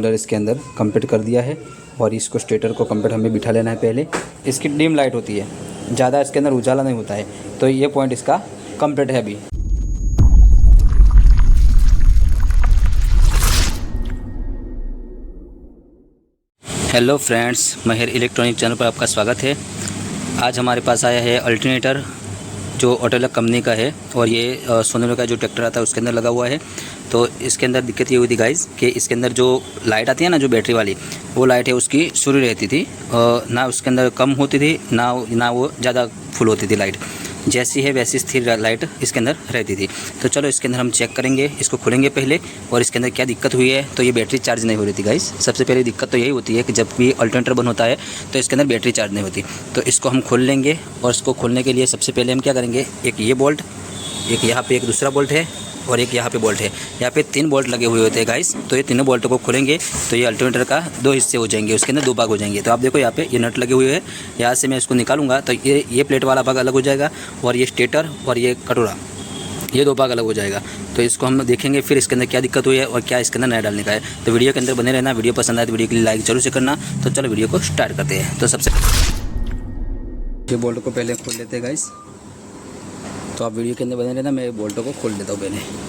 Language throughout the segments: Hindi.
सोल्डर इसके अंदर कंप्लीट कर दिया है और इसको स्टेटर को कंप्लीट हमें बिठा लेना है। पहले इसकी डिम लाइट होती है, ज़्यादा इसके अंदर उजाला नहीं होता है, तो ये पॉइंट इसका कंप्लीट है अभी। हेलो फ्रेंड्स, महिर इलेक्ट्रॉनिक चैनल पर आपका स्वागत है। आज हमारे पास आया है अल्टरनेटर जो ऑटोलक कंपनी का है और ये सोनालिका का जो ट्रैक्टर आता है उसके अंदर लगा हुआ है। तो इसके अंदर दिक्कत ये हुई थी गाइस कि इसके अंदर जो लाइट आती है ना, जो बैटरी वाली, वो लाइट है उसकी शुरू रहती थी, ना उसके अंदर कम होती थी ना वो ज़्यादा फुल होती थी लाइट। जैसी है वैसी स्थिर लाइट इसके अंदर रहती थी। तो चलो इसके अंदर हम चेक करेंगे, इसको खोलेंगे पहले और इसके अंदर क्या दिक्कत हुई है। तो ये बैटरी चार्ज नहीं हो रही थी गाइस। सबसे पहले दिक्कत तो यही होती है कि जब भी अल्टरनेटर बंद होता है तो इसके अंदर बैटरी चार्ज नहीं होती। तो इसको हम खोल लेंगे और इसको खोलने के लिए सबसे पहले हम क्या करेंगे, एक ये बोल्ट, एक यहाँ पे एक दूसरा बोल्ट है और एक यहाँ पे बोल्ट है। यहाँ पे 3 बोल्ट लगे हुए होते हैं गाइस। तो ये तीनों बोल्टों को खोलेंगे तो ये अल्टरनेटर का 2 हिस्से हो जाएंगे, उसके अंदर 2 भाग हो जाएंगे। तो आप देखो यहाँ पे ये नट लगे हुए हैं, यहाँ से मैं इसको निकालूंगा तो ये प्लेट वाला भाग अलग हो जाएगा और ये स्टेटर और ये कटोरा, ये 2 भाग अलग हो जाएगा। तो इसको हम देखेंगे फिर इसके अंदर क्या दिक्कत हुई है और क्या इसके अंदर नया डालने का है। तो वीडियो के अंदर बने रहना। वीडियो पसंद आए तो वीडियो के लिए लाइक जरूर से करना। तो चलो वीडियो को स्टार्ट करते हैं। तो सबसे ये बोल्ट को पहले खोल लेते हैं गाइस। तो आप वीडियो के अंदर बने रहना, मैं बोल्टों को खोल देता हूँ पहले।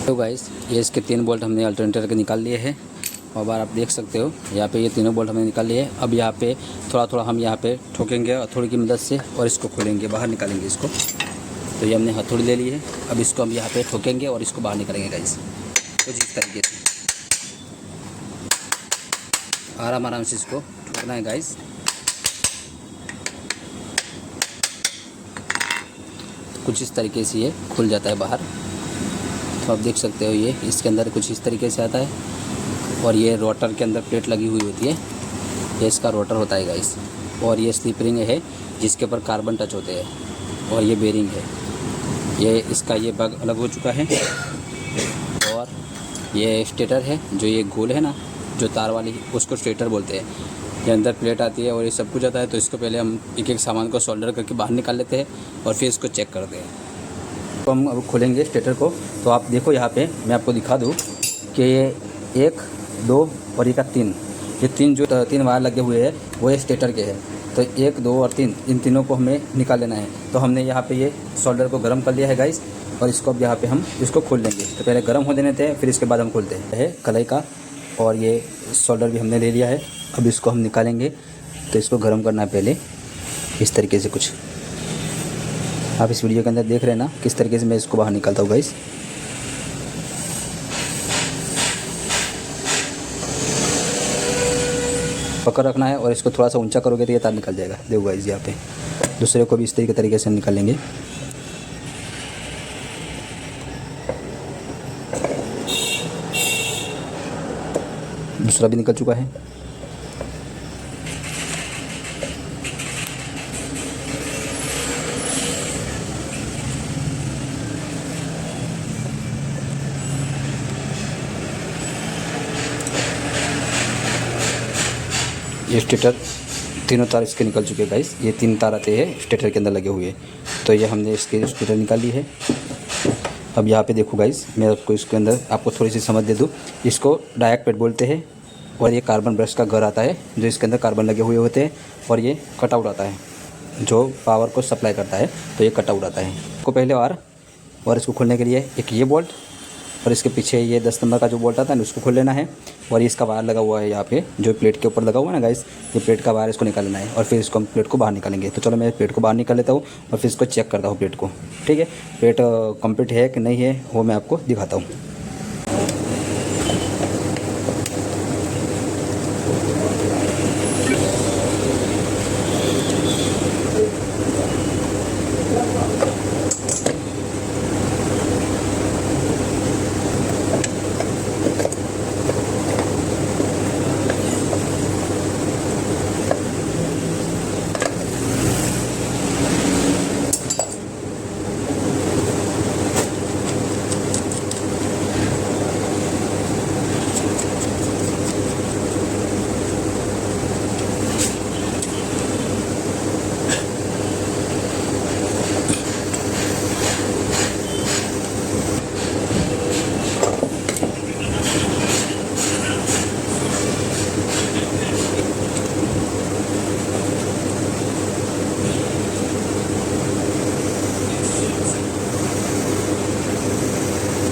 तो गाइस ये इसके 3 बोल्ट हमने अल्टरनेटर के निकाल लिए हैं और बार आप देख सकते हो यहाँ पे ये तीनों बोल्ट हमने निकाल लिए हैं। अब यहाँ पे थोड़ा थोड़ा हम यहाँ पे ठोकेंगे हथौड़ी की मदद से और इसको खोलेंगे, बाहर निकालेंगे इसको। तो ये हमने हथौड़ी ले ली है, अब इसको हम यहाँ पे ठोकेंगे और इसको बाहर निकालेंगे गाइस। कुछ इस तरीके से आराम आराम से इसको ठोकना है गाइस। कुछ इस तरीके से ये खुल जाता है बाहर। तो आप देख सकते हो ये इसके अंदर कुछ इस तरीके से आता है और ये रोटर के अंदर प्लेट लगी हुई होती है, ये इसका रोटर होता है गाइस। और ये स्लिप रिंग है जिसके ऊपर कार्बन टच होते हैं और ये बेरिंग है। ये इसका ये भाग अलग हो चुका है और ये स्टेटर है, जो ये गोल है ना, जो तार वाली, उसको स्टेटर बोलते हैं। ये अंदर प्लेट आती है और ये सब कुछ आता है। तो इसको पहले हम एक एक सामान को सोल्डर करके बाहर निकाल लेते हैं और फिर इसको चेक करते हैं। तो हम अब खोलेंगे स्टेटर को। तो आप देखो यहाँ पे मैं आपको दिखा दूँ कि ये 1, 2 और ये का 3, ये 3 जो 3 वायर लगे हुए हैं वो ये स्टेटर के हैं। तो 1, 2 और 3, इन तीनों को हमें निकाल लेना है। तो हमने यहाँ पे ये सोल्डर को गर्म कर लिया है गाइस और इसको अब यहाँ पे हम इसको खोल लेंगे। तो पहले गर्म हो देने थे, फिर इसके बाद हम खोलते हैं कलाई का। और ये सोल्डर भी हमने ले लिया है, अब इसको हम निकालेंगे। तो इसको गर्म करना है पहले इस तरीके से कुछ। आप इस वीडियो के अंदर देख रहे हैं ना किस तरीके से मैं इसको बाहर निकालता हूँ गाइस। पकड़ रखना है और इसको थोड़ा सा ऊंचा करोगे तो ये तार निकल जाएगा। देखो गाइस यहाँ पे दूसरे को भी इस तरीके से निकालेंगे। दूसरा भी निकल चुका है। ये स्टेटर तीनों तार इसके निकल चुके हैं गाइस। ये 3 तार आते हैं स्टेटर के अंदर लगे हुए। तो ये हमने इसके स्टेटर निकाल ली है। अब यहाँ पे देखो गाइस, मैं आपको इसके अंदर आपको थोड़ी सी समझ दे दूँ। इसको डायरेक्ट पेट बोलते हैं और ये कार्बन ब्रश का घर आता है जो इसके अंदर कार्बन लगे हुए होते हैं। और ये कटआउट आता है जो पावर को सप्लाई करता है, तो ये कटआउट आता है। इसको पहले और इसको खोलने के लिए एक ये बोल्ट और इसके पीछे ये 10 नंबर का जो बोल्ट आता है ना, उसको खोल लेना है। और ये इसका वायर लगा हुआ है यहाँ पे जो प्लेट के ऊपर लगा हुआ है ना गाइस, ये प्लेट का वायर इसको निकाल लेना है और फिर इसको हम प्लेट को बाहर निकालेंगे। तो चलो मैं प्लेट को बाहर निकाल लेता हूँ और फिर इसको चेक करता हूँ प्लेट को। ठीक है, प्लेट कंप्लीट है कि नहीं है वो मैं आपको दिखाता हूँ।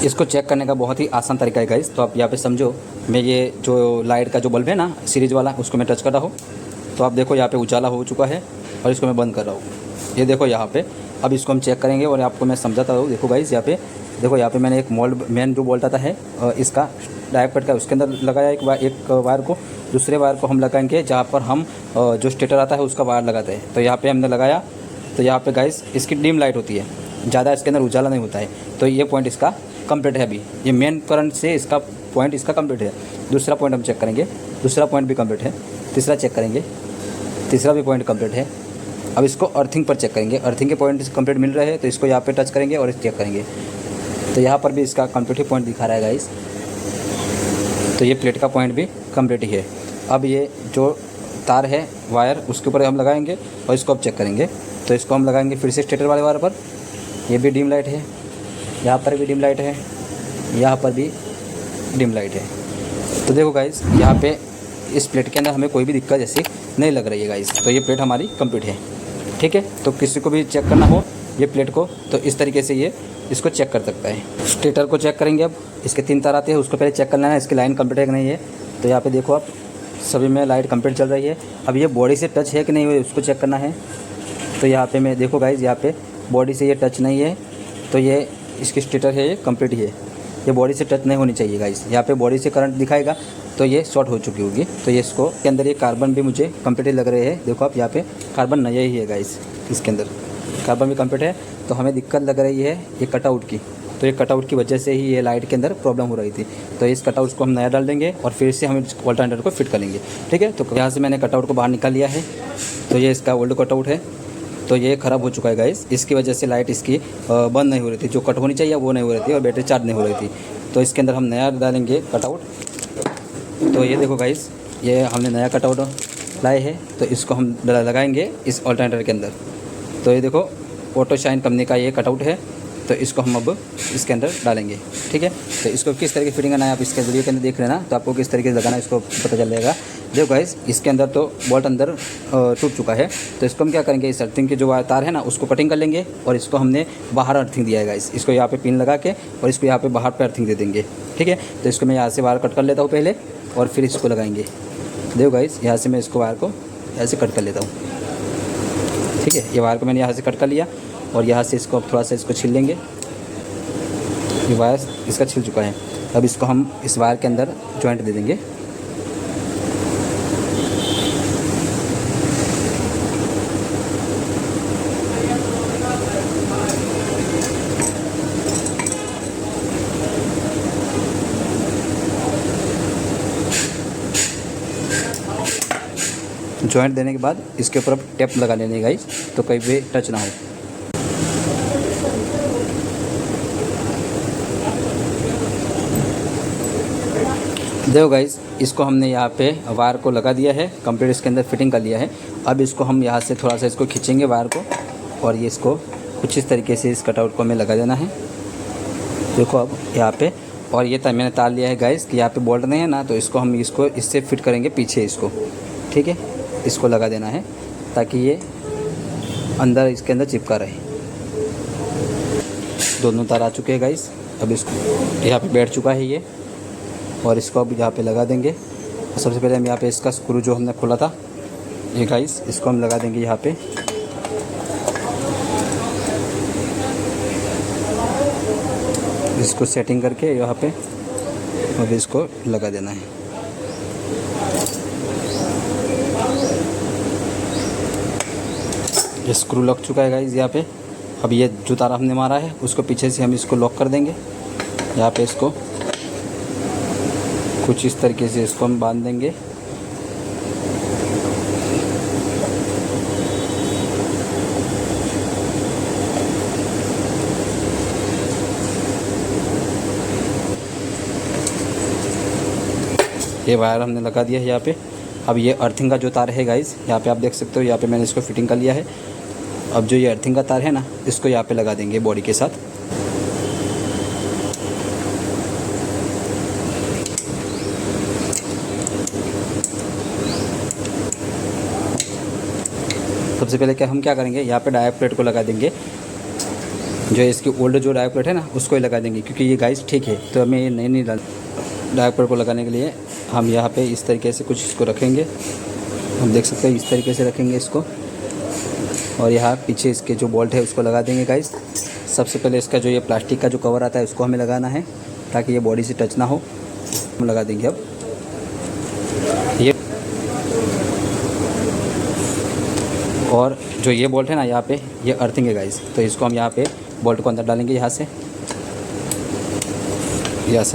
इसको चेक करने का बहुत ही आसान तरीका है गाइस। तो आप यहाँ पे समझो, मैं ये जो लाइट का जो बल्ब है ना सीरीज वाला, उसको मैं टच कर रहा हूँ। तो आप देखो यहाँ पे उजाला हो चुका है और इसको मैं बंद कर रहा हूँ, ये देखो यहाँ पे। अब इसको हम चेक करेंगे और आपको मैं समझाता हूँ। देखो गाइस यहाँ पे देखो, यहाँ पे मैंने एक मोल्ड मेन जो बोल्ट आता है इसका डायोड का, उसके अंदर लगाया एक वायर को। दूसरे वायर को हम लगाएंगे जहाँ पर हम जो स्टेटर आता है उसका वायर लगाते हैं। तो यहाँ पे हमने लगाया, तो यहाँ पे गाइस इसकी डिम लाइट होती है, ज़्यादा इसके अंदर उजाला नहीं होता है। तो ये पॉइंट इसका कंप्लीट है। अभी ये मेन करंट से इसका पॉइंट इसका कंप्लीट है। दूसरा पॉइंट हम चेक करेंगे, दूसरा पॉइंट भी कंप्लीट है। तीसरा चेक करेंगे, तीसरा भी पॉइंट कंप्लीट है। अब इसको अर्थिंग पर चेक करेंगे, अर्थिंग के पॉइंट कंप्लीट मिल रहे हैं तो इसको यहाँ पे टच करेंगे और चेक करेंगे। तो यहाँ पर भी इसका कंप्लीट ही पॉइंट दिखा रहा है गाइस। तो ये प्लेट का पॉइंट भी कंप्लीट ही है। अब ये जो तार है वायर उसके ऊपर हम लगाएंगे और इसको अब चेक करेंगे। तो इसको हम लगाएंगे फिर से स्टेटर वाले वायर पर। ये भी डिम लाइट है, यहाँ पर भी डिम लाइट है, यहाँ पर भी डिम लाइट है। तो देखो गाइस यहाँ पे इस प्लेट के अंदर हमें कोई भी दिक्कत जैसी नहीं लग रही है गाइस। तो ये प्लेट हमारी कंप्लीट है, ठीक है। तो किसी को भी चेक करना हो ये प्लेट को, तो इस तरीके से ये इसको चेक कर सकता है। स्टेटर को चेक करेंगे। अब इसके 3 तार आते हैं, उसको पहले चेक करना है इसकी लाइन कंप्लीट है कि नहीं है। तो यहाँ पे देखो आप सभी में लाइट कंप्लीट चल रही है। अब ये बॉडी से टच है कि नहीं है उसको चेक करना है। तो यहाँ पे मैं देखो गाइस, यहाँ पे बॉडी से ये टच नहीं है, तो ये इसकी स्टेटर है ये कंप्लीट ही है। ये बॉडी से टच नहीं होनी चाहिए गाइस। यहाँ पे बॉडी से करंट दिखाएगा तो ये शॉर्ट हो चुकी होगी। तो ये इसको के अंदर ये कार्बन भी मुझे कंप्लीट लग रहे हैं। देखो आप यहाँ पे कार्बन नया ही है गाइस, इसके अंदर कार्बन भी कंप्लीट है। तो हमें दिक्कत लग रही है ये कटआउट की। तो ये कटआउट की वजह से ही ये लाइट के अंदर प्रॉब्लम हो रही थी। तो इस कटआउट को हम नया डाल देंगे और फिर से हम ऑल्टरनेटर को फिट कर लेंगे, ठीक है। तो यहाँ से मैंने कटआउट को बाहर निकाल लिया है। तो ये इसका ओल्ड कटआउट है, तो ये ख़राब हो चुका है गाइस। इसकी वजह से लाइट इसकी बंद नहीं हो रही थी, जो कट होनी चाहिए वो नहीं हो रही थी और बैटरी चार्ज नहीं हो रही थी। तो इसके अंदर हम नया डालेंगे कटआउट। तो ये देखो गाइस, ये हमने नया कटआउट लाए हैं। तो इसको हम लगाएंगे इस ऑल्टरनेटर के अंदर। तो ये देखो ऑटो शाइन कंपनी का ये कटआउट है। तो इसको हम अब इसके अंदर डालेंगे, ठीक है। तो इसको किस तरह की फिटिंग करना है आप इसके वीडियो के अंदर देख लेना, तो आपको किस तरीके से लगाना है इसको पता चल जाएगा। देखो गाइस इसके अंदर तो बोल्ट अंदर टूट चुका है। तो इसको हम क्या करेंगे, इस अर्थिंग की जो तार है ना उसको कटिंग कर लेंगे और इसको हमने बाहर अर्थिंग दिया है गाइस। इसको यहाँ पे पिन लगा के और इसको यहाँ पे बाहर पे अर्थिंग दे देंगे, ठीक है। तो इसको मैं यहाँ से वायर कट कर लेता हूँ पहले और फिर इसको लगाएंगे। देखो गाइस यहाँ से मैं इसको वायर को ऐसे कट कर लेता हूँ, ठीक है। ये वायर को मैंने यहाँ से कट कर लिया और यहाँ से इसको अब थोड़ा सा इसको छील लेंगे। ये वायर इसका छिल चुका है। अब इसको हम इस वायर के अंदर जॉइंट दे देंगे। जॉइंट देने के बाद इसके ऊपर अब टेप लगा लेने गाइस, तो कहीं भी टच ना हो। देखो गाइस इसको हमने यहाँ पे वायर को लगा दिया है, कंप्लीट इसके अंदर फिटिंग कर लिया है। अब इसको हम यहाँ से थोड़ा सा इसको खींचेंगे वायर को और ये इसको कुछ इस तरीके से इस कटआउट को हमें लगा देना है। देखो अब यहाँ पे, और ये मैंने तार लिया है गाइस कि यहाँ पे बोल्ट नहीं है ना, तो इसको हम इसको इससे फिट करेंगे पीछे इसको, ठीक है। इसको लगा देना है ताकि ये अंदर इसके अंदर चिपका रहे। दोनों तार आ चुके हैं गाइस। अब इसको यहाँ पे बैठ चुका है ये, और इसको अब यहाँ पे लगा देंगे। सबसे पहले हम यहाँ पे इसका स्क्रू जो हमने खोला था ये गाइस, इसको हम लगा देंगे यहाँ पे। इसको सेटिंग करके यहाँ पे अब इसको लगा देना है। ये स्क्रू लग चुका है गाइस यहाँ पे। अब ये जो तारा हमने मारा है उसको पीछे से हम इसको लॉक कर देंगे। यहाँ पे इसको कुछ इस तरीके से इसको हम बांध देंगे। ये वायर हमने लगा दिया है यहाँ पे। अब ये अर्थिंग का जो तार है गाइस, यहाँ पे आप देख सकते हो, यहाँ पे मैंने इसको फिटिंग कर लिया है। अब जो ये अर्थिंग का तार है ना, इसको यहाँ पे लगा देंगे बॉडी के साथ। सबसे पहले हम क्या करेंगे, यहाँ पे डायोड प्लेट को लगा देंगे। जो इसकी ओल्ड जो डाई प्लेट है ना उसको ही लगा देंगे, क्योंकि ये गाइस ठीक है। तो हमें ये नई डाई प्लेट को लगाने के लिए हम यहाँ पे इस तरीके से कुछ इसको रखेंगे। हम देख सकते हैं इस तरीके से रखेंगे इसको, और यहाँ पीछे इसके जो बोल्ट है उसको लगा देंगे गाइस। सबसे पहले इसका जो ये प्लास्टिक का जो कवर आता है उसको हमें लगाना है, ताकि ये बॉडी से टच ना हो। हम लगा देंगे अब ये, और जो ये बोल्ट है ना यहाँ पे ये अर्थिंग है गाइस, तो इसको हम यहाँ पे बोल्ट को अंदर डालेंगे, यहाँ से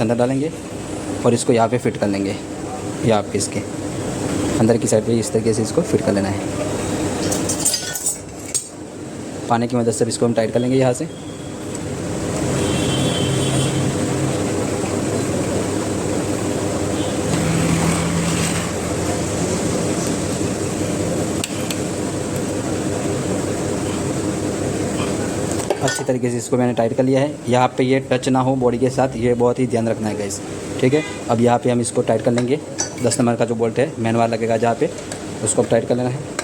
अंदर डालेंगे और इसको यहाँ पे फिट कर लेंगे। यहाँ पे इसके अंदर की साइड पे इस तरीके से इसको फिट कर लेना है। पानी की मदद से इसको हम टाइट कर लेंगे यहाँ से। अच्छी तरीके से इसको मैंने टाइट कर लिया है। यहाँ पे ये टच ना हो बॉडी के साथ, ये बहुत ही ध्यान रखना है गाइस, ठीक है। अब यहाँ पे हम इसको टाइट कर लेंगे। 10 नंबर का जो बोल्ट है मेन वाला लगेगा जहाँ पे, उसको टाइट कर लेना है।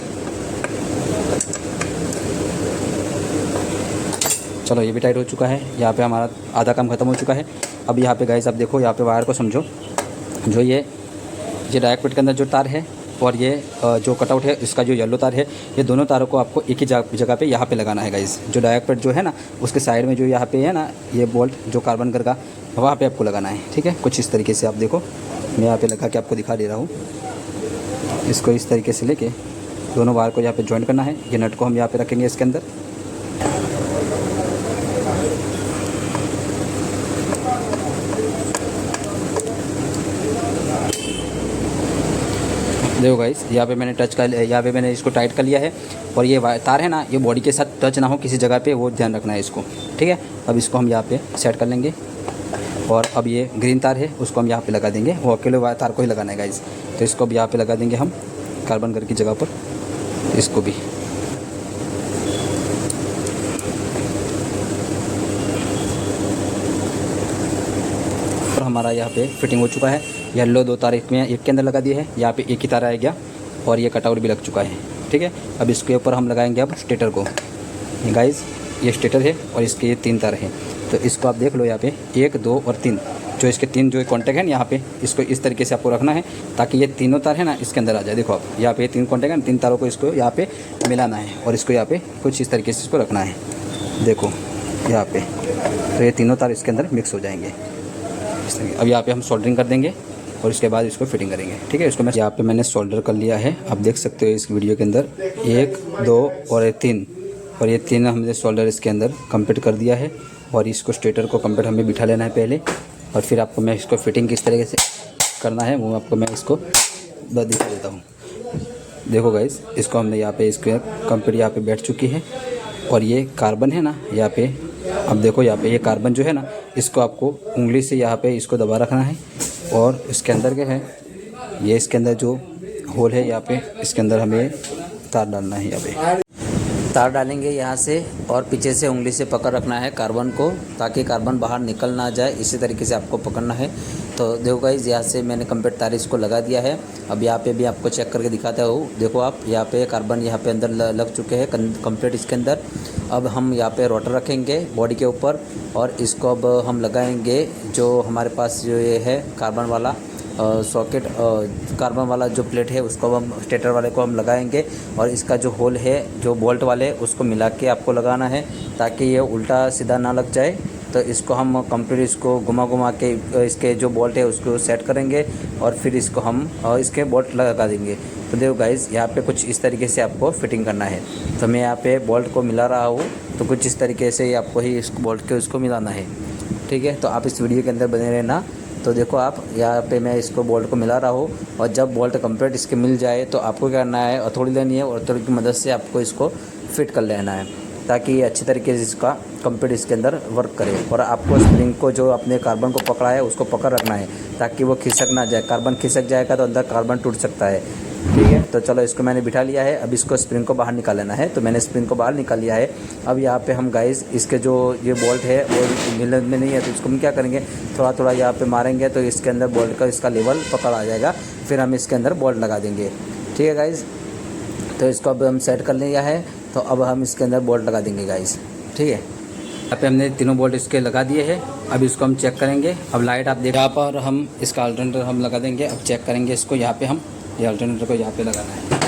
चलो ये भी टाइट हो चुका है। यहाँ पे हमारा आधा काम ख़त्म हो चुका है। अब यहाँ पे गाइस आप देखो, यहाँ पे वायर को समझो। जो ये डायरेक्ट प्लेट के अंदर जो तार है और ये जो कटआउट है इसका जो येलो तार है, ये दोनों तारों को आपको एक ही जगह पे यहाँ पे लगाना है गाइस। जो डायरेक्ट प्लेट जो है ना उसके साइड में जो यहाँ पे है ना ये बोल्ट जो कार्बन कर का, वहाँ पे आपको लगाना है, ठीक है। कुछ इस तरीके से आप देखो, मैं यहाँ पे लगा के आपको दिखा दे रहा हूँ। इसको इस तरीके से लेके दोनों वायर को यहाँ पे ज्वाइन करना है। ये नट को हम यहाँ पे रखेंगे इसके अंदर। देखो गाइस, यहाँ पे मैंने इसको टाइट कर लिया है। और ये तार है ना ये बॉडी के साथ टच ना हो किसी जगह पे, वो ध्यान रखना है इसको, ठीक है। अब इसको हम यहाँ पे सेट कर लेंगे। और अब ये ग्रीन तार है उसको हम यहाँ पे लगा देंगे, वो अकेले वायर तार को ही लगाना है गाइस। तो इसको अब यहाँ पे लगा देंगे हम कार्बन घर की जगह पर, इसको भी। और हमारा यहाँ पे फिटिंग हो चुका है। येलो 2 तार एक के अंदर लगा दिए हैं, यहाँ पे एक ही तार आ गया और ये कटआउट भी लग चुका है, ठीक है। अब इसके ऊपर हम लगाएंगे अब स्टेटर को। गाइस ये स्टेटर है और इसके ये 3 तार हैं। तो इसको आप देख लो, यहाँ पे 1, 2 और 3 जो इसके 3 जो कॉन्टैक्ट है ना यहाँ पे, इसको इस तरीके से आपको रखना है ताकि ये तीनों तार है ना इसके अंदर आ जाए। देखो आप यहाँ पे 3 कॉन्टैक्ट है, 3 तारों को इसको यहाँ पे मिलाना है और इसको यहाँ पे कुछ इस तरीके से इसको रखना है। देखो यहाँ पे, तो ये तीनों तार इसके अंदर मिक्स हो जाएंगे। अब यहाँ पे हम सोल्डरिंग कर देंगे और इसके बाद इसको फिटिंग करेंगे, ठीक है। इसको मैं यहाँ पे मैंने सोल्डर कर लिया है, आप देख सकते हो इस वीडियो के अंदर। 1, 2 और 3, और ये 3 हमने सोल्डर इसके अंदर कंप्लीट कर दिया है। और इसको स्टेटर को कंप्लीट हमें बिठा लेना है पहले, और फिर आपको मैं इसको फिटिंग किस तरीके से करना है वो आपको मैं इसको दिखा देता हूँ। देखो गाइस, इसको हमने यहाँ पे इसको कंप्लीट यहाँ पे बैठ चुकी है। और ये कार्बन है ना यहाँ पे, अब देखो यहाँ पे ये कार्बन जो है ना इसको आपको उंगली से यहाँ पे इसको दबा रखना है। और इसके अंदर क्या है, ये इसके अंदर जो होल है यहाँ पे, इसके अंदर हमें तार डालना है। यहाँ पे तार डालेंगे यहाँ से, और पीछे से उंगली से पकड़ रखना है कार्बन को, ताकि कार्बन बाहर निकल ना जाए। इसी तरीके से आपको पकड़ना है। तो देखो गाइस, यहाँ से मैंने कंप्लीट तार इसको लगा दिया है। अब यहाँ पे भी आपको चेक करके दिखाता हूँ। देखो आप यहाँ पे कार्बन यहाँ पे अंदर लग चुके हैं कंप्लीट इसके अंदर। अब हम यहाँ पे रोटर रखेंगे बॉडी के ऊपर, और इसको अब हम लगाएंगे जो हमारे पास जो ये है कार्बन वाला सॉकेट, कार्बन वाला जो प्लेट है उसको हम स्टेटर वाले को हम लगाएंगे। और इसका जो होल है जो बोल्ट वाले उसको मिला के आपको लगाना है, ताकि ये उल्टा सीधा ना लग जाए। तो इसको हम कंप्लीट इसको घुमा के इसके जो बोल्ट है उसको सेट करेंगे, और फिर इसको हम इसके बोल्ट लगा देंगे। तो देखो गाइस, यहाँ पे कुछ इस तरीके से आपको फिटिंग करना है। तो मैं यहाँ पे बोल्ट को मिला रहा हूँ, तो कुछ इस तरीके से आपको ही इस बोल्ट के उसको मिलाना है, ठीक है। तो आप इस वीडियो के अंदर बने रहना। तो देखो आप यहाँ पे मैं इसको बोल्ट को मिला रहा हूँ, और जब बोल्ट कंप्लीट इसके मिल जाए तो आपको क्या करना है, हथौड़ी लेनी है और हथौड़ी की मदद से आपको इसको फिट कर लेना है, ताकि ये अच्छी तरीके से इसका कंप्लीट इसके अंदर वर्क करे। और आपको स्प्रिंग को जो अपने कार्बन को पकड़ा है उसको पकड़ रखना है, ताकि वो खिसक ना जाए। कार्बन खिसक जाएगा तो अंदर कार्बन टूट सकता है, ठीक है। तो चलो इसको मैंने बिठा लिया है। अब इसको स्प्रिंग को बाहर निकाल लेना है। तो मैंने स्प्रिंग को बाहर निकाल लिया है। अब यहाँ पे हम गाइस इसके जो ये बोल्ट है वो मिलने में नहीं है, तो इसको हम क्या करेंगे, थोड़ा थोड़ा यहाँ पे मारेंगे तो इसके अंदर बोल्ट का इसका लेवल पकड़ आ जाएगा। फिर हम इसके अंदर बोल्ट लगा देंगे, ठीक है गाइस। तो इसको अब हम सेट कर लिया है। तो अब हम इसके अंदर बोल्ट लगा देंगे गाइस, ठीक है। यहाँ पे हमने तीनों बोल्ट इसके लगा दिए हैं। अब इसको हम चेक करेंगे। अब लाइट आप देख, यहाँ पर हम इसका अल्टरनेटर हम लगा देंगे। अब चेक करेंगे इसको, यहाँ पे हम ये अल्टरनेटर को यहाँ पे लगाना है।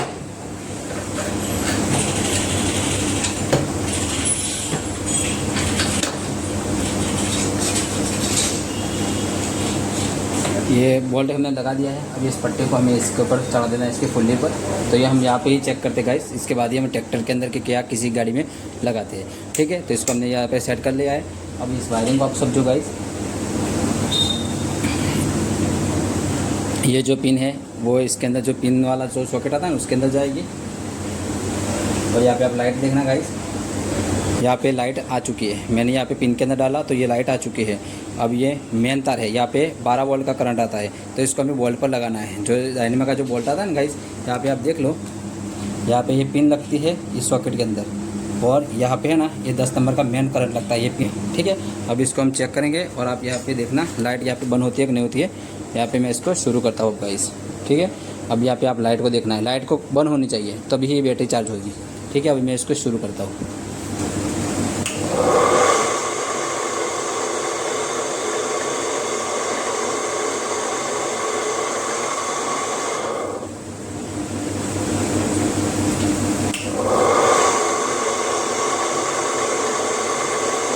ये बोल्ट हमने लगा दिया है। अब इस पट्टे को हमें इसके ऊपर चढ़ा देना है, इसके फुल्ली पर। तो ये हम यहाँ पे ही चेक करते हैं गाइस। इसके बाद ही हम ट्रैक्टर के अंदर के क्या किसी गाड़ी में लगाते हैं। ठीक है, तो इसको हमने यहाँ पे सेट कर लिया है। अब इस वायरिंग बॉक्स सब जो गाइस, ये जो पिन है वो इसके अंदर, जो पिन वाला जो सॉकेट आता है उसके अंदर जाएगी। और यहाँ पे आप लाइट देखना गाइस, यहाँ पे लाइट आ चुकी है। मैंने यहाँ पे पिन के अंदर डाला तो ये लाइट आ चुकी है। अब ये मेन तार है, यहाँ पे 12 वोल्ट का करंट आता है, तो इसको हमें वोल्ट पर लगाना है। जो डायनेमा का जो वोल्ट आता है ना गाइस, यहाँ पे आप देख लो, यहाँ पे ये पिन लगती है इस सॉकेट के अंदर, और यहाँ पे है ना ये 10 नंबर का मेन करंट लगता है ये पिन। ठीक है, अब इसको हम चेक करेंगे और आप यहाँ पे देखना लाइट यहाँ पे बंद होती है कि नहीं होती है। यहाँ पे मैं इसको शुरू करता हूँ गाइस। ठीक है, अब यहाँ पे आप लाइट को देखना है, लाइट को बंद होनी चाहिए तभी ये बैटरी चार्ज होगी। ठीक है, अभी मैं इसको शुरू करता हूँ।